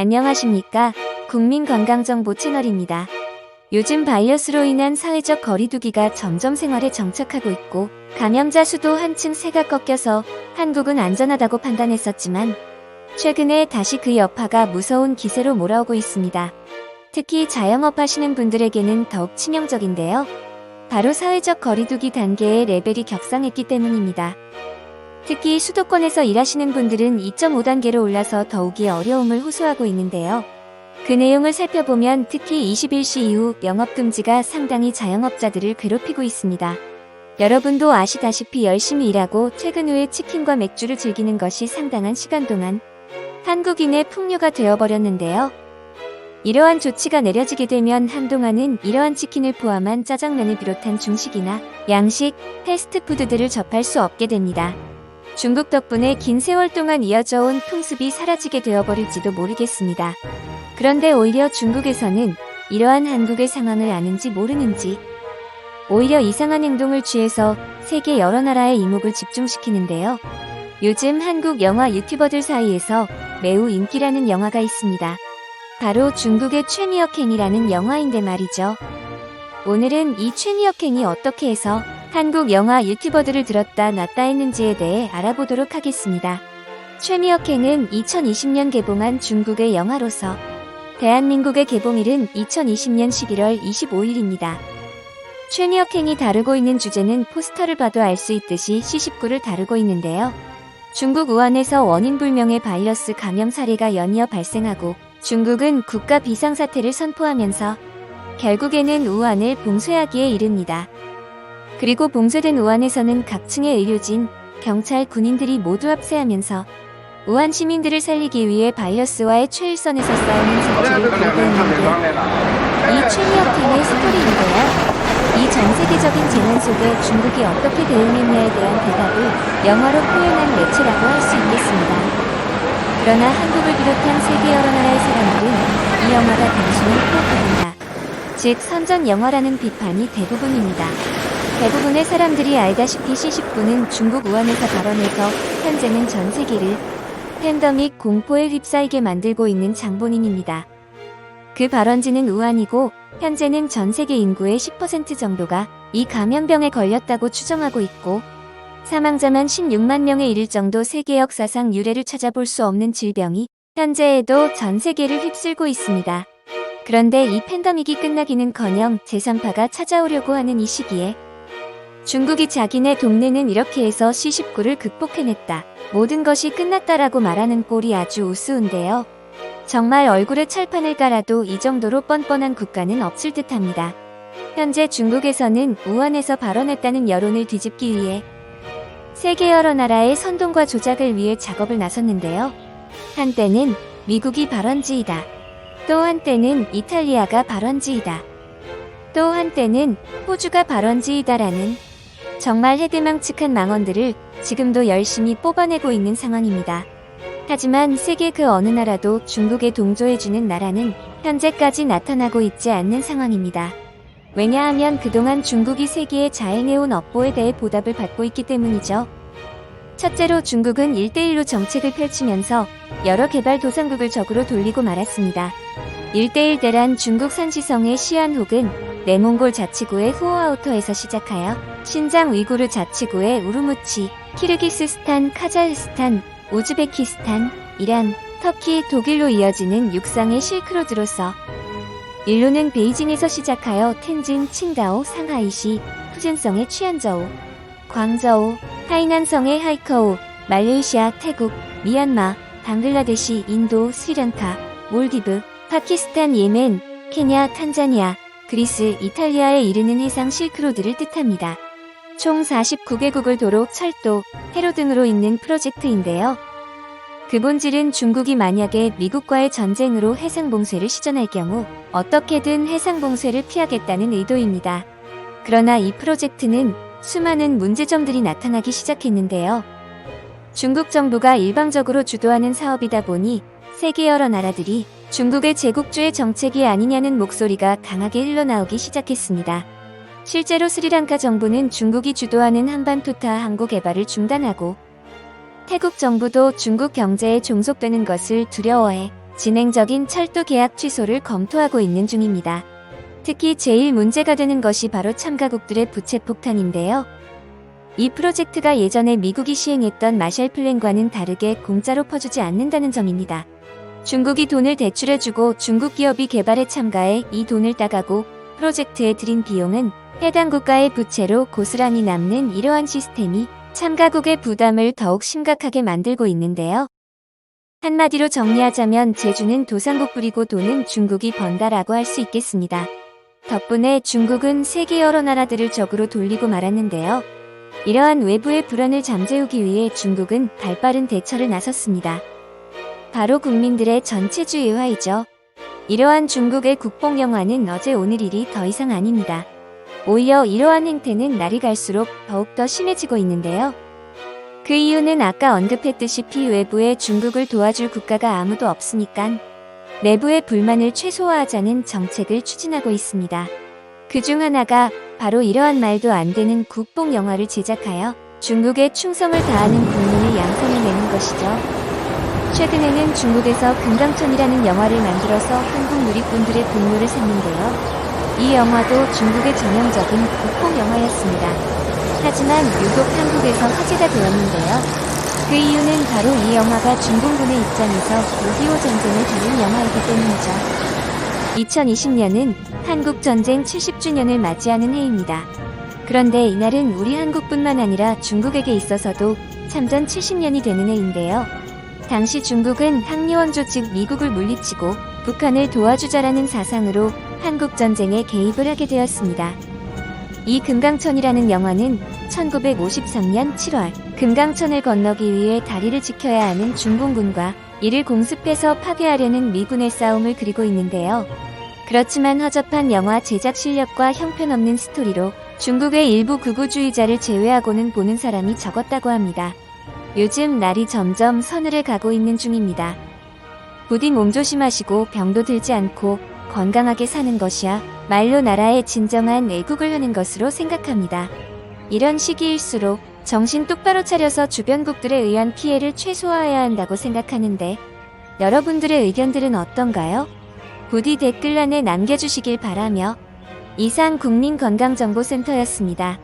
안녕하십니까? 국민건강정보 채널입니다. 요즘 바이러스로 인한 사회적 거리두기가 점점 생활에 정착하고 있고 감염자 수도 한층 새가 꺾여서 한국은 안전하다고 판단했었지만 최근에 다시 그 여파가 무서운 기세로 몰아오고 있습니다. 특히 자영업 하시는 분들에게는 더욱 치명적인데요. 바로 사회적 거리두기 단계의 레벨이 격상했기 때문입니다. 특히 수도권에서 일하시는 분들은 2.5단계로 올라서 더욱이 어려움을 호소하고 있는데요. 그 내용을 살펴보면 특히 21시 이후 영업금지가 상당히 자영업자들을 괴롭히고 있습니다. 여러분도 아시다시피 열심히 일하고 퇴근 후에 치킨과 맥주를 즐기는 것이 상당한 시간 동안 한국인의 풍요가 되어버렸는데요. 이러한 조치가 내려지게 되면 한동안은 이러한 치킨을 포함한 짜장면을 비롯한 중식이나 양식, 패스트푸드들을 접할 수 없게 됩니다. 중국 덕분에 긴 세월 동안 이어져 온 풍습이 사라지게 되어버릴지도 모르겠습니다. 그런데 오히려 중국에서는 이러한 한국의 상황을 아는지 모르는지 오히려 이상한 행동을 취해서 세계 여러 나라의 이목을 집중시키는데요. 요즘 한국 영화 유튜버들 사이에서 매우 인기라는 영화가 있습니다. 바로 중국의 최니어켄이라는 영화인데 말이죠. 오늘은 이 최니어켄이 어떻게 해서 한국 영화 유튜버들을 들었다 놨다 했는지에 대해 알아보도록 하겠습니다. 최니어켄은 2020년 개봉한 중국의 영화로서 대한민국의 개봉일은 2020년 11월 25일입니다. 최니어켄이 다루고 있는 주제는 포스터를 봐도 알 수 있듯이 C19를 다루고 있는데요. 중국 우한에서 원인불명의 바이러스 감염 사례가 연이어 발생하고 중국은 국가 비상사태를 선포하면서 결국에는 우한을 봉쇄하기에 이릅니다. 그리고 봉쇄된 우한에서는 각층의 의료진, 경찰, 군인들이 모두 합세하면서 우한 시민들을 살리기 위해 바이러스와의 최일선에서 싸우는 작전을 벌이고 있는 게 이 최니어켄의 스토리인데요. 이 전 세계적인 재난 속에 중국이 어떻게 대응했냐에 대한 대답을 영화로 표현한 매체라고 할 수 있겠습니다. 그러나 한국을 비롯한 세계 여러 나라의 사람들은 이 영화가 단순히 프로파간다, 즉 선전 영화라는 비판이 대부분입니다. 대부분의 사람들이 알다시피 C19는 중국 우한에서 발원해서 현재는 전 세계를 팬데믹 공포에 휩싸이게 만들고 있는 장본인입니다. 그 발원지는 우한이고 현재는 전 세계 인구의 10% 정도가 이 감염병에 걸렸다고 추정하고 있고 사망자만 16만 명에 이를 정도 세계 역사상 유례를 찾아볼 수 없는 질병이 현재에도 전 세계를 휩쓸고 있습니다. 그런데 이 팬데믹이 끝나기는커녕 제3파가 찾아오려고 하는 이 시기에 중국이 자기네 동네는 이렇게 해서 C19를 극복해냈다, 모든 것이 끝났다라고 말하는 꼴이 아주 우스운데요. 정말 얼굴에 철판을 깔아도 이 정도로 뻔뻔한 국가는 없을 듯합니다. 현재 중국에서는 우한에서 발원했다는 여론을 뒤집기 위해 세계 여러 나라의 선동과 조작을 위해 작업을 나섰는데요. 한때는 미국이 발원지이다, 또 한때는 이탈리아가 발원지이다, 또 한때는 호주가 발원지이다라는 정말 해대망측한 망언들을 지금도 열심히 뽑아내고 있는 상황입니다. 하지만 세계 그 어느 나라도 중국에 동조해주는 나라는 현재까지 나타나고 있지 않는 상황입니다. 왜냐하면 그동안 중국이 세계에 자행해온 업보에 대해 보답을 받고 있기 때문이죠. 첫째로 중국은 1대1로 정책을 펼치면서 여러 개발도상국을 적으로 돌리고 말았습니다. 1대1 대란 중국 산시성의 시안혹은 내몽골 자치구의 후오아우터에서 시작하여 신장 위구르 자치구의 우르무치, 키르기스스탄, 카자흐스탄, 우즈베키스탄, 이란, 터키, 독일로 이어지는 육상의 실크로드로서 일로는 베이징에서 시작하여 텐진, 칭다오, 상하이시, 푸젠성의 취안저우, 광저우, 하이난성의 하이커우, 말레이시아, 태국, 미얀마, 방글라데시, 인도, 스리랑카, 몰디브, 파키스탄, 예멘, 케냐, 탄자니아, 그리스, 이탈리아에 이르는 해상 실크로드를 뜻합니다. 총 49개국을 도로, 철도, 해로 등으로 잇는 프로젝트인데요. 그 본질은 중국이 만약에 미국과의 전쟁으로 해상봉쇄를 시전할 경우 어떻게든 해상봉쇄를 피하겠다는 의도입니다. 그러나 이 프로젝트는 수많은 문제점들이 나타나기 시작했는데요. 중국 정부가 일방적으로 주도하는 사업이다 보니 세계 여러 나라들이 중국의 제국주의 정책이 아니냐는 목소리가 강하게 흘러나오기 시작했습니다. 실제로 스리랑카 정부는 중국이 주도하는 한반토타 항구 개발을 중단하고 태국 정부도 중국 경제에 종속되는 것을 두려워해 진행적인 철도 계약 취소를 검토하고 있는 중입니다. 특히 제일 문제가 되는 것이 바로 참가국들의 부채 폭탄인데요. 이 프로젝트가 예전에 미국이 시행했던 마셜 플랜과는 다르게 공짜로 퍼주지 않는다는 점입니다. 중국이 돈을 대출해주고 중국 기업이 개발에 참가해 이 돈을 따가고 프로젝트에 들인 비용은 해당 국가의 부채로 고스란히 남는 이러한 시스템이 참가국의 부담을 더욱 심각하게 만들고 있는데요. 한마디로 정리하자면 제주는 도상국 뿌리고 돈은 중국이 번다라고 할 수 있겠습니다. 덕분에 중국은 세계 여러 나라들을 적으로 돌리고 말았는데요. 이러한 외부의 불안을 잠재우기 위해 중국은 발빠른 대처를 나섰습니다. 바로 국민들의 전체주의화이죠. 이러한 중국의 국뽕영화는 어제 오늘 일이 더 이상 아닙니다. 오히려 이러한 행태는 날이 갈수록 더욱더 심해지고 있는데요. 그 이유는 아까 언급했듯이 외부에 중국을 도와줄 국가가 아무도 없으니까 내부의 불만을 최소화하자는 정책을 추진하고 있습니다. 그중 하나가 바로 이러한 말도 안 되는 국뽕영화를 제작하여 중국에 충성을 다하는 국민을 양성해내는 것이죠. 최근에는 중국에서 금강천이라는 영화를 만들어서 한국 누리꾼들의 분노를 샀는데요. 이 영화도 중국의 전형적인 국뽕영화였습니다. 하지만 유독 한국에서 화제가 되었는데요. 그 이유는 바로 이 영화가 중공군의 입장에서 6.25 전쟁을 다룬 영화이기 때문이죠. 2020년은 한국전쟁 70주년을 맞이하는 해입니다. 그런데 이날은 우리 한국뿐만 아니라 중국에게 있어서도 참전 70년이 되는 해인데요. 당시 중국은 항리원조 즉 미국을 물리치고 북한을 도와주자라는 사상으로 한국전쟁에 개입을 하게 되었습니다. 이 금강천이라는 영화는 1953년 7월 금강천을 건너기 위해 다리를 지켜야 하는 중공군과 이를 공습해서 파괴하려는 미군의 싸움을 그리고 있는데요. 그렇지만 허접한 영화 제작 실력과 형편없는 스토리로 중국의 일부 극우주의자를 제외하고는 보는 사람이 적었다고 합니다. 요즘 날이 점점 서늘해 가고 있는 중입니다. 부디 몸 조심하시고 병도 들지 않고 건강하게 사는 것이야 말로 나라의 진정한 애국을 하는 것으로 생각합니다. 이런 시기일수록 정신 똑바로 차려서 주변국들에 의한 피해를 최소화해야 한다고 생각하는데 여러분들의 의견들은 어떤가요? 부디 댓글란에 남겨주시길 바라며 이상 국민건강정보센터였습니다.